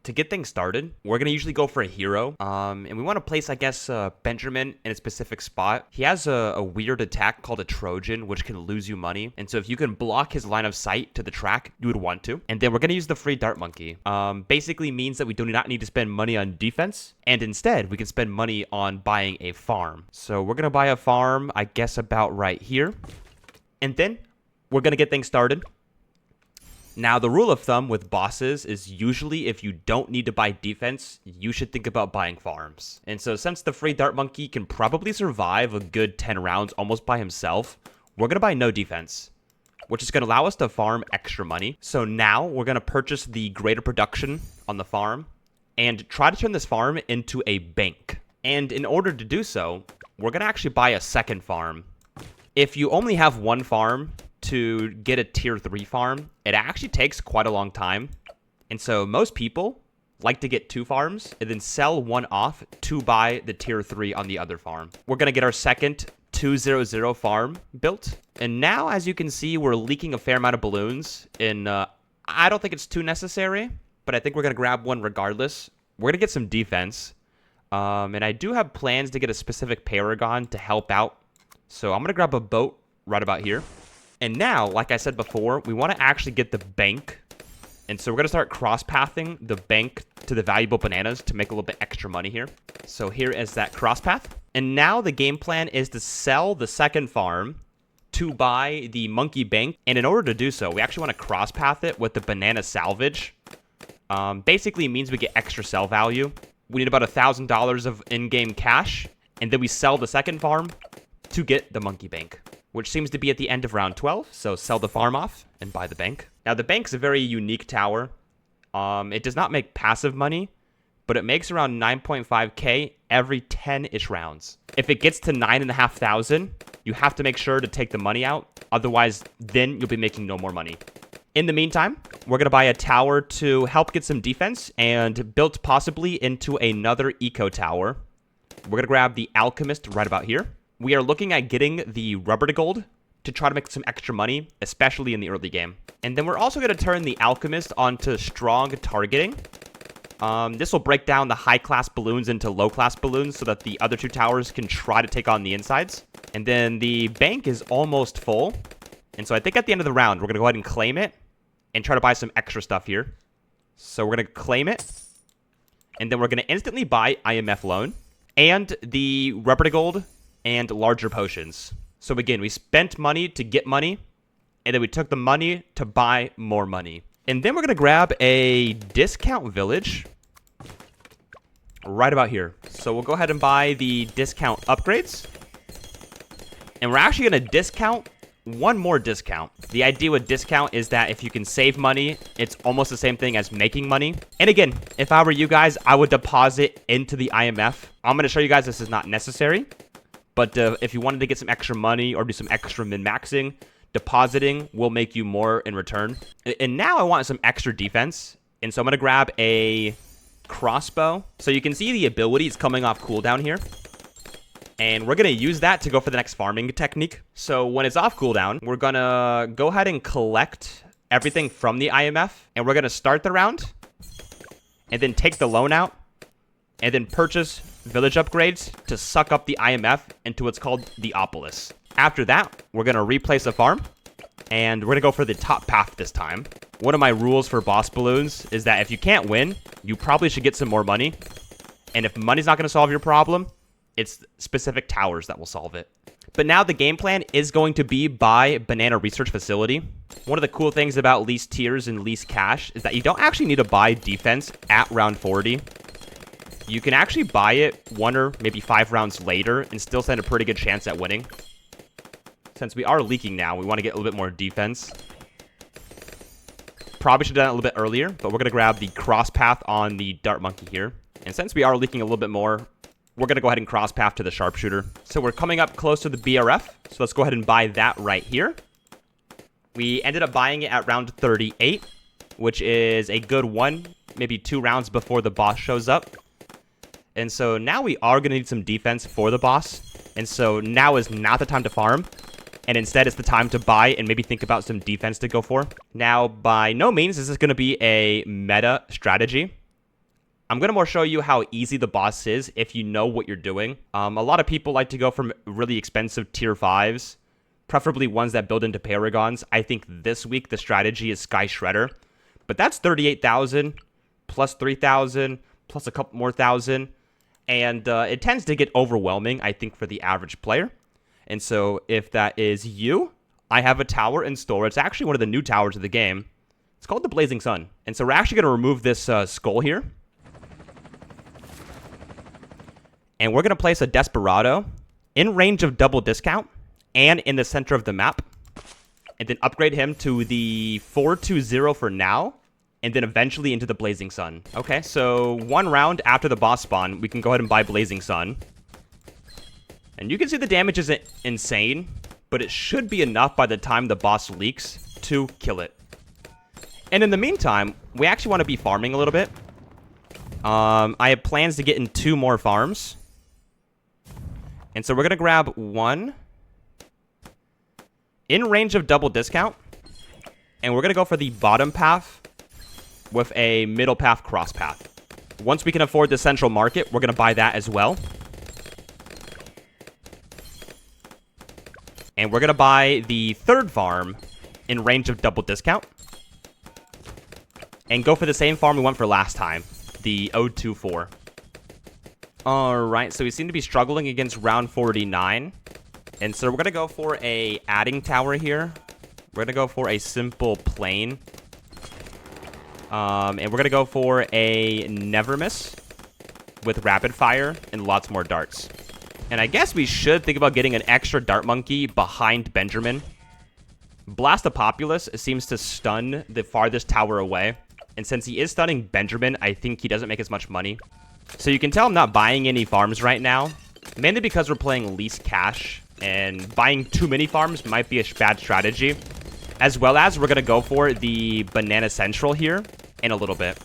To get things started, we're going to usually go for a hero. And we want to place, I guess, Benjamin in a specific spot. He has a weird attack called a Trojan, which can lose you money. And so if you can block his line of sight to the track, you would want to. And then we're going to use the free dart monkey. Basically means that we do not need to spend money on defense. And instead, we can spend money on buying a farm. So we're going to buy a farm, I guess, about right here. And then we're going to get things started. Now, the rule of thumb with bosses is usually if you don't need to buy defense, you should think about buying farms. And so since the free dart monkey can probably survive a good 10 rounds almost by himself, we're going to buy no defense, which is going to allow us to farm extra money. So now we're going to purchase the greater production on the farm and try to turn this farm into a bank. And in order to do so, we're going to actually buy a second farm. If you only have one farm to get a tier 3 farm, it actually takes quite a long time. And so most people like to get 2 farms and then sell one off to buy the tier 3 on the other farm. We're going to get our second 200 farm built. And now, as you can see, we're leaking a fair amount of balloons. And I don't think it's too necessary, but I think we're going to grab one regardless. We're going to get some defense. And I do have plans to get a specific paragon to help out. So I'm going to grab a boat right about here. And now, like I said before, we want to actually get the bank. And so we're going to start cross-pathing the bank to the valuable bananas to make a little bit extra money here. So here is that cross-path. And now the game plan is to sell the second farm to buy the monkey bank. And in order to do so, we actually want to cross-path it with the banana salvage. Basically, it means we get extra sell value. We need about $1,000 of in-game cash. And then we sell the second farm to get the monkey bank, which seems to be at the end of round 12. So sell the farm off and buy the bank. Now, the bank's a very unique tower. It does not make passive money, but it makes around 9.5k every 10-ish rounds. If it gets to 9,500, you have to make sure to take the money out. Otherwise, then you'll be making no more money. In the meantime, we're going to buy a tower to help get some defense and built possibly into another eco tower. We're going to grab the alchemist right about here. We are looking at getting the rubber to gold to try to make some extra money, especially in the early game. And then we're also going to turn the alchemist onto strong targeting. This will break down the high-class balloons into low-class balloons so that the other 2 towers can try to take on the insides. And then the bank is almost full. And so I think at the end of the round, we're going to go ahead and claim it and try to buy some extra stuff here. So we're going to claim it. And then we're going to instantly buy IMF loan and the rubber to gold and larger potions. So again, we spent money to get money, and then we took the money to buy more money. And then we're going to grab a discount village right about here. So we'll go ahead and buy the discount upgrades. And we're actually going to discount one more discount. The idea with discount is that if you can save money, it's almost the same thing as making money. And again, if I were you guys, I would deposit into the IMF. I'm going to show you guys this is not necessary. But if you wanted to get some extra money or do some extra min-maxing, depositing will make you more in return. And now I want some extra defense. And so I'm going to grab a crossbow. So you can see the ability is coming off cooldown here. And we're going to use that to go for the next farming technique. So when it's off cooldown, we're going to go ahead and collect everything from the IMF. And we're going to start the round. And then take the loan out. And then purchase village upgrades to suck up the IMF into what's called the Opolis. After that, we're going to replace a farm. And we're going to go for the top path this time. One of my rules for boss balloons is that if you can't win, you probably should get some more money. And if money's not going to solve your problem, it's specific towers that will solve it. But now the game plan is going to be buy Banana Research Facility. One of the cool things about least tiers and least cash is that you don't actually need to buy defense at round 40. You can actually buy it 1 or maybe 5 rounds later and still stand a pretty good chance at winning. Since we are leaking now, we want to get a little bit more defense. Probably should have done it a little bit earlier, but we're going to grab the cross path on the dart monkey here. And since we are leaking a little bit more, we're going to go ahead and cross path to the sharpshooter. So we're coming up close to the BRF. So let's go ahead and buy that right here. We ended up buying it at round 38, which is a good 1, maybe 2 rounds before the boss shows up. And so now we are going to need some defense for the boss. And so now is not the time to farm. And instead, it's the time to buy and maybe think about some defense to go for. Now, by no means is this going to be a meta strategy. I'm going to more show you how easy the boss is if you know what you're doing. A lot of people like to go from really expensive tier 5s, preferably ones that build into Paragons. I think this week the strategy is Sky Shredder. But that's 38,000 plus 3,000 plus a couple more thousand. And it tends to get overwhelming, I think, for the average player. And so if that is you, I have a tower in store. It's actually one of the new towers of the game. It's called the Blazing Sun. And so we're actually going to remove this skull here. And we're going to place a Desperado in range of double discount and in the center of the map. And then upgrade him to the 420 for now. And then eventually into the Blazing Sun. Okay, so one round after the boss spawn, we can go ahead and buy Blazing Sun. And you can see the damage isn't insane, but it should be enough by the time the boss leaks to kill it. And in the meantime, we actually want to be farming a little bit. I have plans to get in 2 more farms. And so we're going to grab 1 in range of double discount. And we're going to go for the bottom path with a middle path cross path. Once we can afford the central market, we're going to buy that as well. And we're going to buy the 3rd farm in range of double discount. And go for the same farm we went for last time, the 024. Alright, so we seem to be struggling against round 49. And so we're going to go for a adding tower here. We're going to go for a simple plane. And we're going to go for a Never Miss with rapid fire and lots more darts. And I guess we should think about getting an extra dart monkey behind Benjamin. Blast the Populace seems to stun the farthest tower away. And since he is stunning Benjamin, I think he doesn't make as much money. So you can tell I'm not buying any farms right now. Mainly because we're playing least cash. And buying too many farms might be a bad strategy. As well as we're going to go for the Banana Central here in a little bit.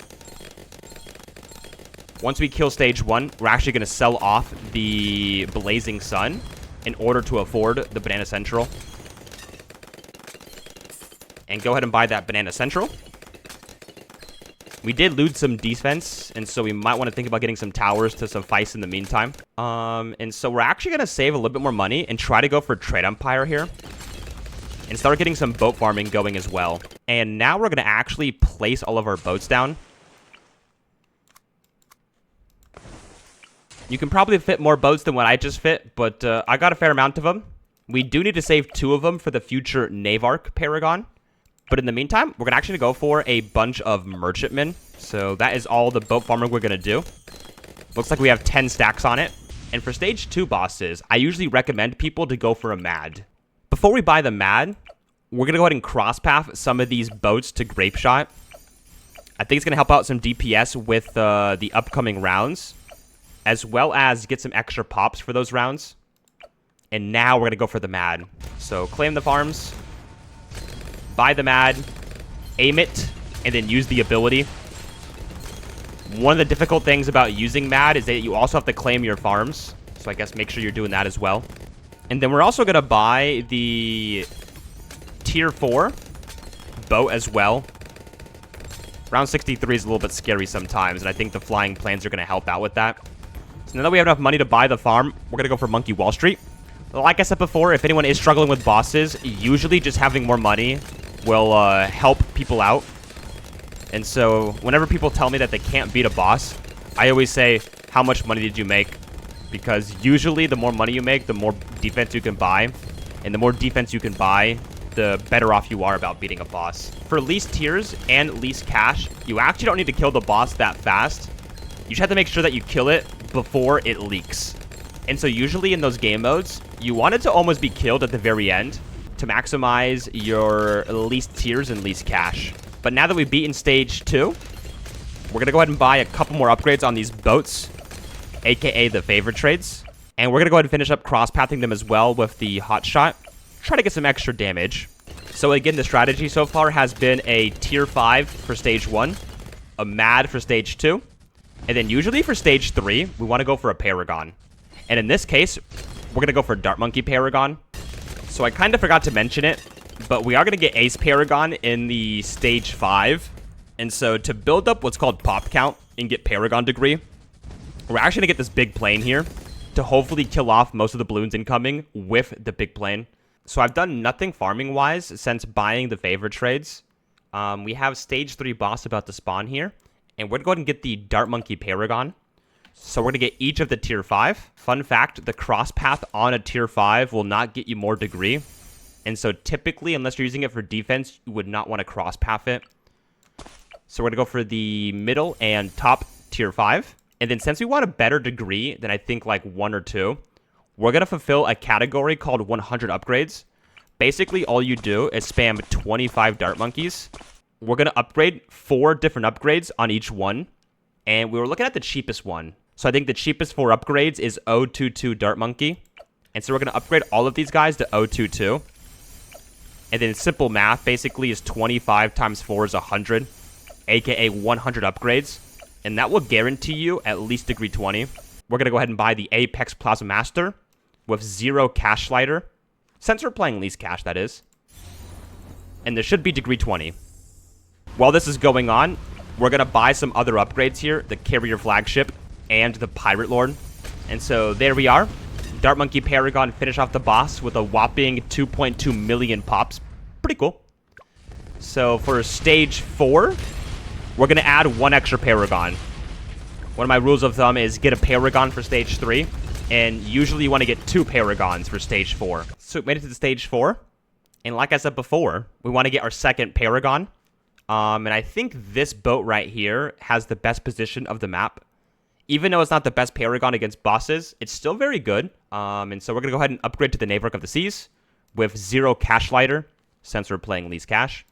Once we kill stage 1, we're actually going to sell off the Blazing Sun in order to afford the Banana Central. And go ahead and buy that Banana Central. We did loot some defense, and so we might want to think about getting some towers to suffice in the meantime. And so we're actually going to save a little bit more money and try to go for Trade Empire here. And start getting some boat farming going as well. And now we're going to actually place all of our boats down. You can probably fit more boats than what I just fit, but I got a fair amount of them. We do need to save 2 of them for the future Navarch Paragon. But in the meantime, we're going to actually go for a bunch of merchantmen. So that is all the boat farming we're going to do. Looks like we have 10 stacks on it. And for stage 2 bosses, I usually recommend people to go for a Mad. Before we buy the Mad, we're going to go ahead and cross-path some of these boats to Grape Shot. I think it's going to help out some DPS with the upcoming rounds, as well as get some extra pops for those rounds. And now we're going to go for the Mad. So claim the farms, buy the Mad, aim it, and then use the ability. One of the difficult things about using Mad is that you also have to claim your farms. So I guess make sure you're doing that as well. And then we're also going to buy the tier 4 boat as well. Round 63 is a little bit scary sometimes, and I think the flying planes are going to help out with that. So now that we have enough money to buy the farm, we're going to go for Monkey Wall Street. Like I said before, if anyone is struggling with bosses, usually just having more money will help people out. And so whenever people tell me that they can't beat a boss, I always say, how much money did you make? Because usually the more money you make, the more defense you can buy. And the more defense you can buy, the better off you are about beating a boss. For least tiers and least cash, you actually don't need to kill the boss that fast. You just have to make sure that you kill it before it leaks. And so usually in those game modes, you want it to almost be killed at the very end to maximize your least tiers and least cash. But now that we've beaten stage 2, we're going to go ahead and buy a couple more upgrades on these boats, aka the favorite trades. And we're going to go ahead and finish up cross-pathing them as well with the hot shot. Try to get some extra damage. So again, the strategy so far has been a tier 5 for stage 1, a Mad for stage 2, and then usually for stage 3, we want to go for a Paragon. And in this case, we're going to go for Dart Monkey Paragon. So I kind of forgot to mention it, but we are going to get Ace Paragon in the stage 5. And so to build up what's called pop count, and get Paragon Degree. We're actually going to get this big plane here to hopefully kill off most of the balloons incoming with the big plane. So I've done nothing farming-wise since buying the favor trades. We have stage 3 boss about to spawn here. And we're going to go ahead and get the Dart Monkey Paragon. So we're going to get each of the tier 5. Fun fact, the cross path on a tier 5 will not get you more degree. And so typically, unless you're using it for defense, you would not want to cross path it. So we're going to go for the middle and top tier 5. And then since we want a better degree than I think like 1 or 2, we're going to fulfill a category called 100 upgrades. Basically, all you do is spam 25 Dart Monkeys. We're going to upgrade 4 different upgrades on each one. And we were looking at the cheapest one. So I think the cheapest 4 upgrades is 022 Dart Monkey. And so we're going to upgrade all of these guys to 022. And then simple math basically is 25 times 4 is 100. AKA 100 upgrades. And that will guarantee you at least degree 20. We're going to go ahead and buy the Apex Plasma Master with 0 cash slider. Since we're playing least cash, that is. And there should be degree 20. While this is going on, we're going to buy some other upgrades here. The Carrier Flagship and the Pirate Lord. And so there we are. Dart Monkey Paragon finish off the boss with a whopping 2.2 million pops. Pretty cool. So for stage 4, we're going to add 1 extra Paragon. One of my rules of thumb is get a Paragon for stage 3. And usually you want to get 2 Paragons for stage 4. So we made it to stage 4. And like I said before, we want to get our second Paragon. And I think this boat right here has the best position of the map. Even though it's not the best Paragon against bosses, it's still very good. And so we're going to go ahead and upgrade to the Navark of the Seas with 0 cash lighter, since we're playing least cash.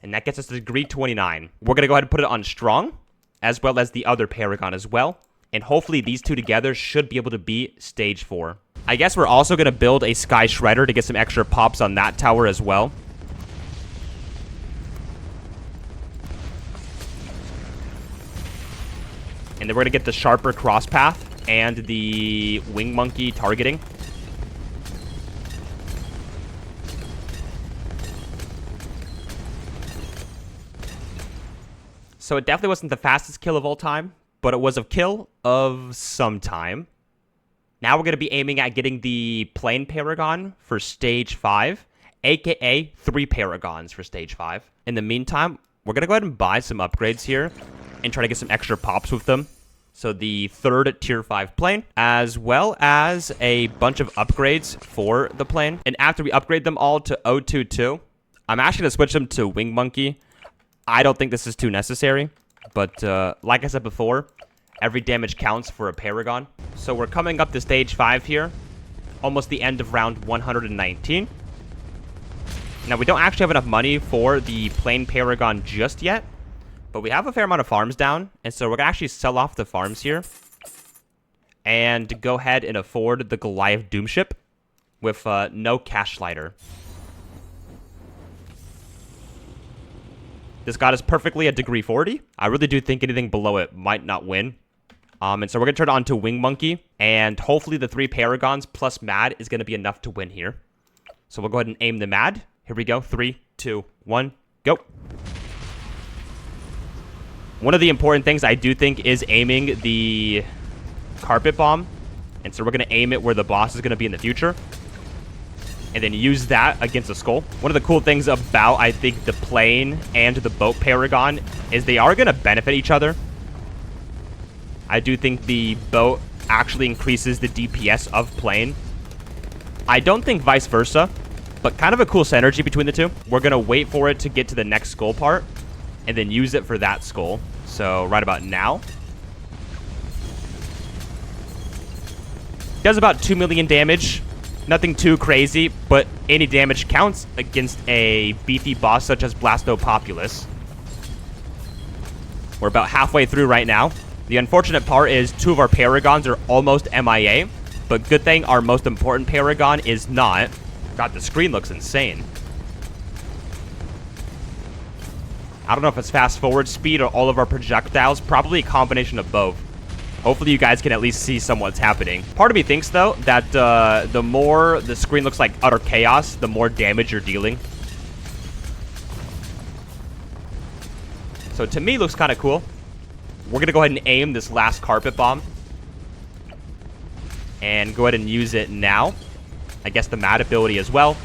And that gets us to degree 29. We're going to go ahead and put it on strong, as well as the other Paragon as well. And hopefully these two together should be able to beat stage 4. I guess we're also going to build a Sky Shredder to get some extra pops on that tower as well. And then we're going to get the Sharper Cross Path and the Wing Monkey targeting. So it definitely wasn't the fastest kill of all time, but it was a kill of some time. Now we're going to be aiming at getting the Plane Paragon for stage 5, aka 3 Paragons for stage 5. In the meantime, we're going to go ahead and buy some upgrades here and try to get some extra pops with them. So the 3rd tier 5 plane, as well as a bunch of upgrades for the plane. And after we upgrade them all to 022, I'm actually going to switch them to Wing Monkey. I don't think this is too necessary, but like I said before, every damage counts for a Paragon. So we're coming up to stage 5 here, almost the end of round 119. Now we don't actually have enough money for the Plane Paragon just yet, but we have a fair amount of farms down, and so we're going to actually sell off the farms here and go ahead and afford the Goliath Doomship with no cash slider. This got us perfectly at degree 40. I really do think anything below it might not win. And so we're going to turn it on to Wing Monkey. And hopefully the 3 Paragons plus Mad is going to be enough to win here. So we'll go ahead and aim the Mad. Here we go. 3, 2, 1, go. One of the important things I do think is aiming the Carpet Bomb. And so we're going to aim it where the boss is going to be in the future. And then use that against the skull. One of the cool things about, I think, the plane and the boat Paragon is they are going to benefit each other. I do think the boat actually increases the DPS of plane. I don't think vice versa, but kind of a cool synergy between the two. We're going to wait for it to get to the next skull part and then use it for that skull. So right about now. Does about 2 million damage. Nothing too crazy, but any damage counts against a beefy boss such as Blastopopulus. We're about halfway through right now. The unfortunate part is 2 of our Paragons are almost MIA, but good thing our most important Paragon is not. God, the screen looks insane. I don't know if it's fast forward speed or all of our projectiles, probably a combination of both. Hopefully you guys can at least see what's happening. Part of me thinks, though, that the more the screen looks like utter chaos, the more damage you're dealing. So to me, looks kind of cool. We're going to go ahead and aim this last carpet bomb. And go ahead and use it now. I guess the mad ability as well.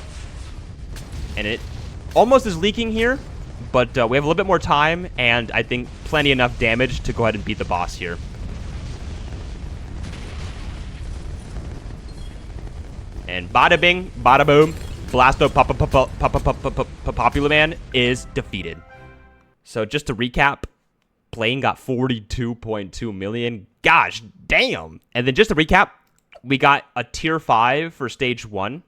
And it almost is leaking here. But we have a little bit more time. And I think plenty enough damage to go ahead and beat the boss here. And bada bing, bada boom. Blasto Popular Man is defeated. So just to recap. Playing got 42.2 million. Gosh, damn. And then just to recap. We got a tier 5 for stage 1.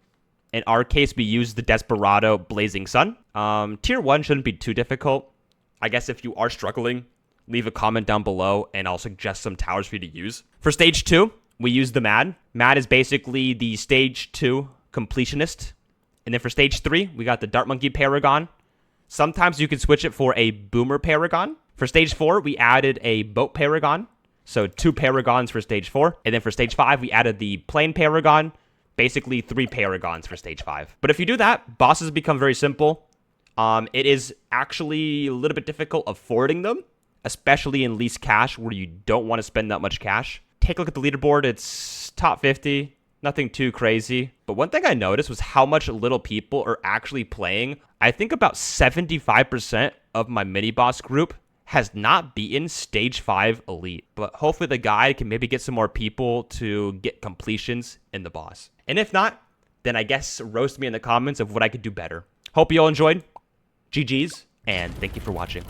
In our case, we used the Desperado Blazing Sun. Tier 1 shouldn't be too difficult. I guess if you are struggling, leave a comment down below and I'll suggest some towers for you to use. For stage 2, we used the Mad. Mad is basically the stage 2 completionist. And then for stage 3, we got the Dart Monkey Paragon. Sometimes you can switch it for a Boomer Paragon. For stage 4, we added a Boat Paragon. So 2 Paragons for stage 4. And then for stage 5, we added the Plane Paragon. Basically 3 Paragons for stage 5. But if you do that, bosses become very simple. It is actually a little bit difficult affording them. Especially in least cash where you don't want to spend that much cash. Take a look at the leaderboard. It's top 50. Nothing too crazy. But one thing I noticed was how much little people are actually playing. I think about 75% of my mini-boss group has not beaten stage 5 elite. But hopefully the guide can maybe get some more people to get completions in the boss. And if not, then I guess roast me in the comments of what I could do better. Hope you all enjoyed. GG's, and thank you for watching.